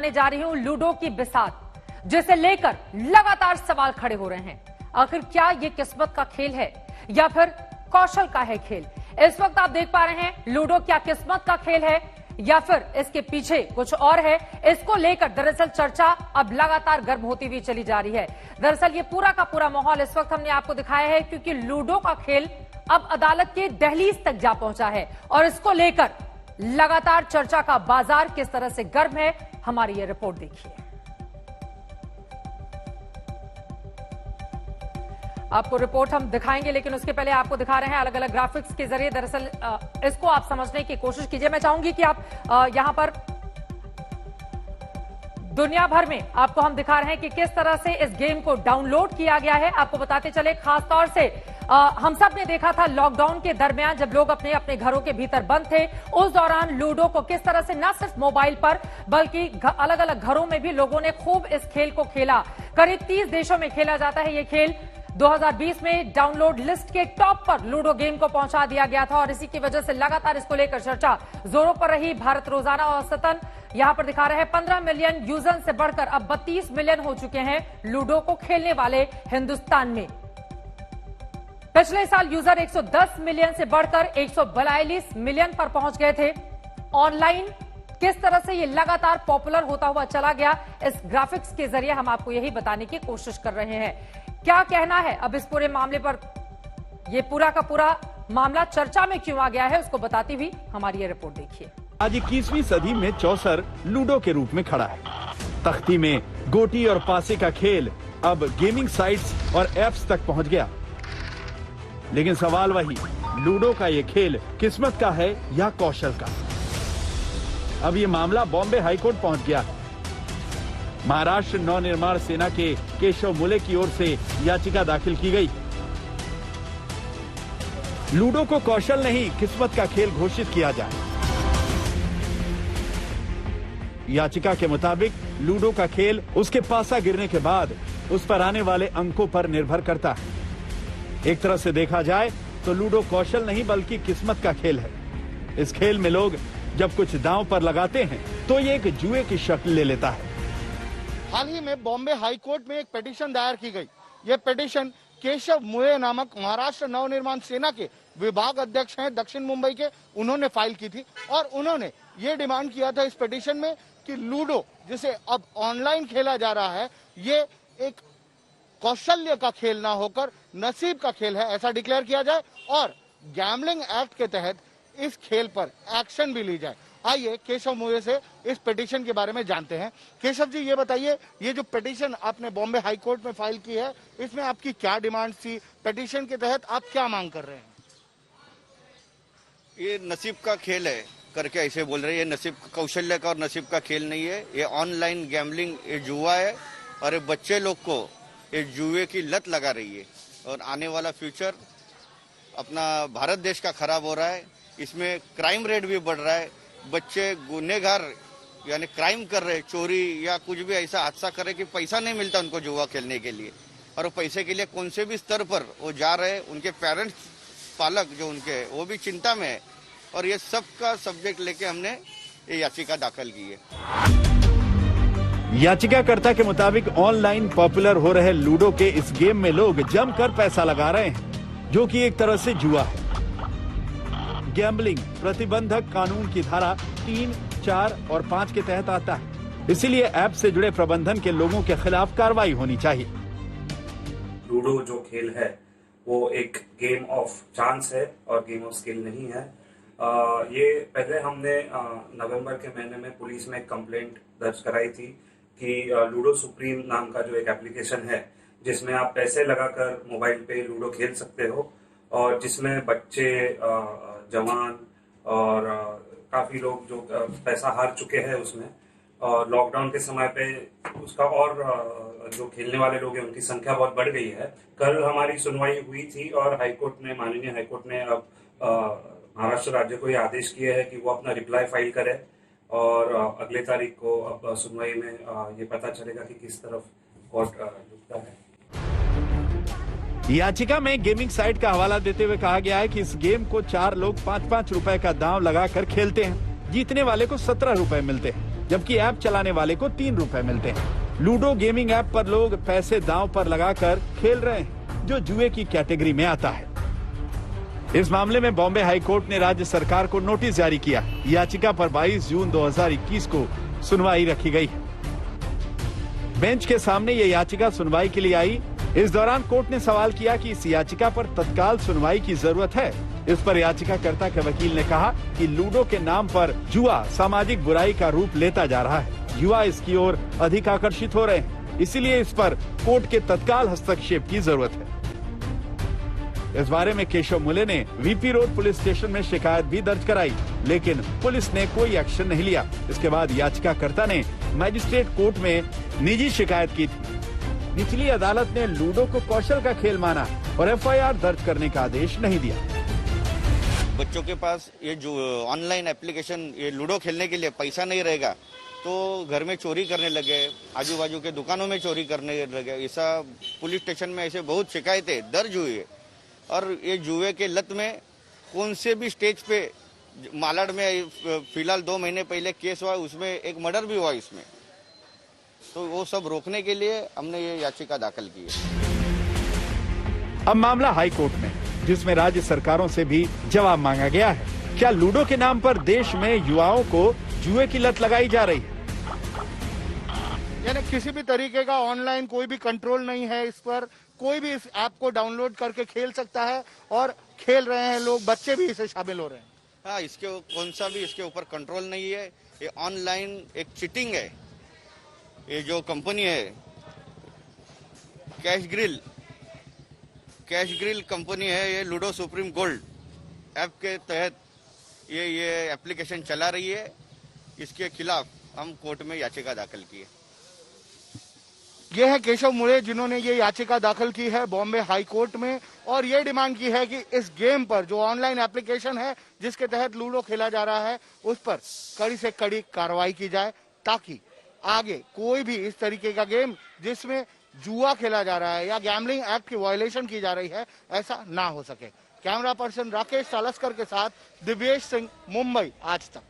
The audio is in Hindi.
जा रही हूं लूडो की बिसात, जिसे लेकर लगातार सवाल खड़े हो रहे हैं। आखिर क्या ये किस्मत का खेल है या फिर कौशल का है खेल? इस वक्त आप देख पा रहे हैं लूडो क्या किस्मत का खेल है या फिर इसके पीछे कुछ और है। इसको लेकर दरअसल चर्चा अब लगातार गर्म होती हुई चली जा रही है। दरअसल ये पूरा का पूरा माहौल इस वक्त हमने आपको दिखाया है क्योंकि लूडो का खेल अब अदालत के दहलीज तक जा पहुंचा है और इसको लेकर लगातार चर्चा का बाजार किस तरह से गर्म है, हमारी ये रिपोर्ट देखिए। आपको रिपोर्ट हम दिखाएंगे, लेकिन उसके पहले आपको दिखा रहे हैं अलग अलग ग्राफिक्स के जरिए। दरअसल इसको आप समझने की कोशिश कीजिए। मैं चाहूंगी कि आप यहां पर दुनिया भर में आपको हम दिखा रहे हैं कि किस तरह से इस गेम को डाउनलोड किया गया है। आपको बताते चले, खासतौर से हम सब ने देखा था लॉकडाउन के दरमियान जब लोग अपने अपने घरों के भीतर बंद थे, उस दौरान लूडो को किस तरह से न सिर्फ मोबाइल पर बल्कि अलग अलग घरों में भी लोगों ने खूब इस खेल को खेला। करीब 30 देशों में खेला जाता है ये खेल। 2020 में डाउनलोड लिस्ट के टॉप पर लूडो गेम को पहुंचा दिया गया था और इसी की वजह से लगातार इसको लेकर चर्चा जोरों पर रही। भारत रोजाना औसतन यहां पर दिखा रहे हैं 15 मिलियन यूजर से बढ़कर अब 32 मिलियन हो चुके हैं लूडो को खेलने वाले हिंदुस्तान में। पिछले साल यूजर 110 मिलियन से बढ़कर 142 मिलियन पर पहुंच गए थे। ऑनलाइन किस तरह से ये लगातार पॉपुलर होता हुआ चला गया, इस ग्राफिक्स के जरिए हम आपको यही बताने की कोशिश कर रहे हैं। क्या कहना है अब इस पूरे मामले पर, ये पूरा का पूरा मामला चर्चा में क्यों आ गया है, उसको बताती हुई हमारी ये रिपोर्ट देखिए। आज 21वीं सदी में चौसर लूडो के रूप में खड़ा है। तख्ती में गोटी और पासे का खेल अब गेमिंग साइट्स और एप्स तक पहुंच गया। लेकिन सवाल वही, लूडो का ये खेल किस्मत का है या कौशल का? अब ये मामला बॉम्बे हाईकोर्ट पहुंच गया है। महाराष्ट्र नवनिर्माण सेना के केशव मुले की ओर से याचिका दाखिल की गई। लूडो को कौशल नहीं किस्मत का खेल घोषित किया जाए। याचिका के मुताबिक लूडो का खेल उसके पासा गिरने के बाद उस पर आने वाले अंकों पर निर्भर करता है। एक तरह से देखा जाए तो लूडो कौशल नहीं बल्कि किस्मत का खेल है। इस खेल में लोग जब कुछ दांव पर लगाते हैं तो ये एक जुए की शक्ल ले लेता है। हाल ही में बॉम्बे हाई कोर्ट में एक पिटीशन दायर की गई। ये पिटीशन केशव मुले नामक महाराष्ट्र नवनिर्माण सेना के विभाग अध्यक्ष हैं दक्षिण मुंबई के, उन्होंने फाइल की थी और उन्होंने ये डिमांड किया था इस पिटीशन में कि लूडो जिसे अब ऑनलाइन खेला जा रहा है, ये एक कौशल्य का खेल ना होकर नसीब का खेल है, ऐसा डिक्लेयर किया जाए और गैम्बलिंग एक्ट के तहत इस खेल पर एक्शन भी ली जाए। आइए केशव मुले से इस पिटीशन के बारे में जानते हैं। केशव जी, ये बताइए, ये जो पिटीशन आपने बॉम्बे हाई कोर्ट में फाइल की है, इसमें आपकी क्या डिमांड थी? पिटीशन के तहत आप क्या मांग कर रहे हैं? ये नसीब का खेल है करके ऐसे बोल रहे हैं। ये नसीब कौशल्य का और नसीब का खेल नहीं है। ये ऑनलाइन गैम्बलिंग, ये जुआ है और ये बच्चे लोग को ये जुए की लत लगा रही है और आने वाला फ्यूचर अपना भारत देश का खराब हो रहा है। इसमें क्राइम रेट भी बढ़ रहा है। बच्चे गुनहगार यानी क्राइम कर रहे, चोरी या कुछ भी ऐसा हादसा कर रहे कि पैसा नहीं मिलता उनको जुआ खेलने के लिए, और वो पैसे के लिए कौन से भी स्तर पर वो जा रहे हैं। उनके पेरेंट्स, पालक जो उनके, वो भी चिंता में है और ये सब का सब्जेक्ट लेके हमने ये याचिका दाखिल की है। याचिकाकर्ता के मुताबिक ऑनलाइन पॉपुलर हो रहे लूडो के इस गेम में लोग जमकर पैसा लगा रहे हैं, जो कि एक तरह से जुआ है। गैम्बलिंग प्रतिबंधक कानून की धारा 3, 4 और 5 के तहत आता है। इसीलिए ऐप से जुड़े प्रबंधन के लोगों के खिलाफ कार्रवाई होनी चाहिए। लूडो जो खेल है वो एक गेम ऑफ चांस है और गेम ऑफ स्किल नहीं है। ये पहले हमने नवंबर के महीने में पुलिस में एक कंप्लेंट दर्ज कराई थी कि लूडो सुप्रीम नाम का जो एक एप्लीकेशन है जिसमें आप पैसे लगाकर मोबाइल पे लूडो खेल सकते हो और जिसमें बच्चे, जवान और काफी लोग जो पैसा हार चुके हैं उसमें, और लॉकडाउन के समय पे उसका और जो खेलने वाले लोग हैं उनकी संख्या बहुत बढ़ गई है। कल हमारी सुनवाई हुई थी और हाईकोर्ट ने, माननीय हाईकोर्ट ने अब महाराष्ट्र राज्य को ये आदेश किए है कि वो अपना रिप्लाई फाइल करे और अगले तारीख को अब सुनवाई में ये पता चलेगा कि किस तरफ कोर्ट झुकता है। याचिका में गेमिंग साइट का हवाला देते हुए कहा गया है कि इस गेम को 4 लोग 5-5 रुपए का दांव लगाकर खेलते हैं। जीतने वाले को 17 रुपए मिलते हैं। जबकि ऐप चलाने वाले को 3 रुपए मिलते हैं। लूडो गेमिंग ऐप पर लोग पैसे दांव पर लगाकर खेल रहे हैं, जो जुए की कैटेगरी में आता है। इस मामले में बॉम्बे हाई कोर्ट ने राज्य सरकार को नोटिस जारी किया। याचिका पर 22 जून 2021 को सुनवाई रखी गई है। बेंच के सामने ये याचिका सुनवाई के लिए आई। इस दौरान कोर्ट ने सवाल किया कि इस याचिका पर तत्काल सुनवाई की जरूरत है। इस पर याचिकाकर्ता के वकील ने कहा कि लूडो के नाम पर जुआ सामाजिक बुराई का रूप लेता जा रहा है। युवा इसकी ओर अधिक आकर्षित हो रहे हैं, इसीलिए इस पर कोर्ट के तत्काल हस्तक्षेप की जरूरत है। इस बारे में केशव मुले ने वीपी रोड पुलिस स्टेशन में शिकायत भी दर्ज कराई, लेकिन पुलिस ने कोई एक्शन नहीं लिया। इसके बाद याचिकाकर्ता ने मजिस्ट्रेट कोर्ट में निजी शिकायत की थी। निचली अदालत ने लूडो को कौशल का खेल माना और एफआईआर दर्ज करने का आदेश नहीं दिया। बच्चों के पास ये जो ऑनलाइन एप्लीकेशन ये लूडो खेलने के लिए पैसा नहीं रहेगा तो घर में चोरी करने लगे, आजू बाजू के दुकानों में चोरी करने लगे। ऐसा पुलिस स्टेशन में ऐसे बहुत शिकायतें दर्ज हुई है। और ये जुए के लत में कौन से भी स्टेज पे, मालाड में फिलहाल 2 महीने पहले केस हुआ, उसमें एक मर्डर भी हुआ इसमें। तो वो सब रोकने के लिए हमने ये याचिका दाखिल की है। अब मामला हाई कोर्ट में, जिसमें राज्य सरकारों से भी जवाब मांगा गया है। क्या लूडो के नाम पर देश में युवाओं को जुए की लत लगाई जा रही है? यानी किसी भी तरीके का ऑनलाइन कोई भी कंट्रोल नहीं है इस पर। कोई भी इस ऐप को डाउनलोड करके खेल सकता है और खेल रहे हैं लोग, बच्चे भी इसे शामिल हो रहे हैं। हाँ, इसके कौन सा भी इसके ऊपर कंट्रोल नहीं है। ये ऑनलाइन एक चीटिंग है। ये जो कंपनी है कैश ग्रिल कंपनी है, ये लूडो सुप्रीम गोल्ड ऐप के तहत ये एप्लीकेशन चला रही है। इसके खिलाफ हम कोर्ट में याचिका दाखिल की है। ये है केशव मुले, जिन्होंने ये याचिका दाखिल की है बॉम्बे हाई कोर्ट में और ये डिमांड की है कि इस गेम पर जो ऑनलाइन एप्लीकेशन है जिसके तहत लूडो खेला जा रहा है उस पर कड़ी से कड़ी कार्रवाई की जाए, ताकि आगे कोई भी इस तरीके का गेम जिसमें जुआ खेला जा रहा है या गैम्बलिंग एक्ट की वायलेशन की जा रही है, ऐसा ना हो सके। कैमरा पर्सन राकेश सालस्कर के साथ दिव्येश सिंह, मुंबई आज तक।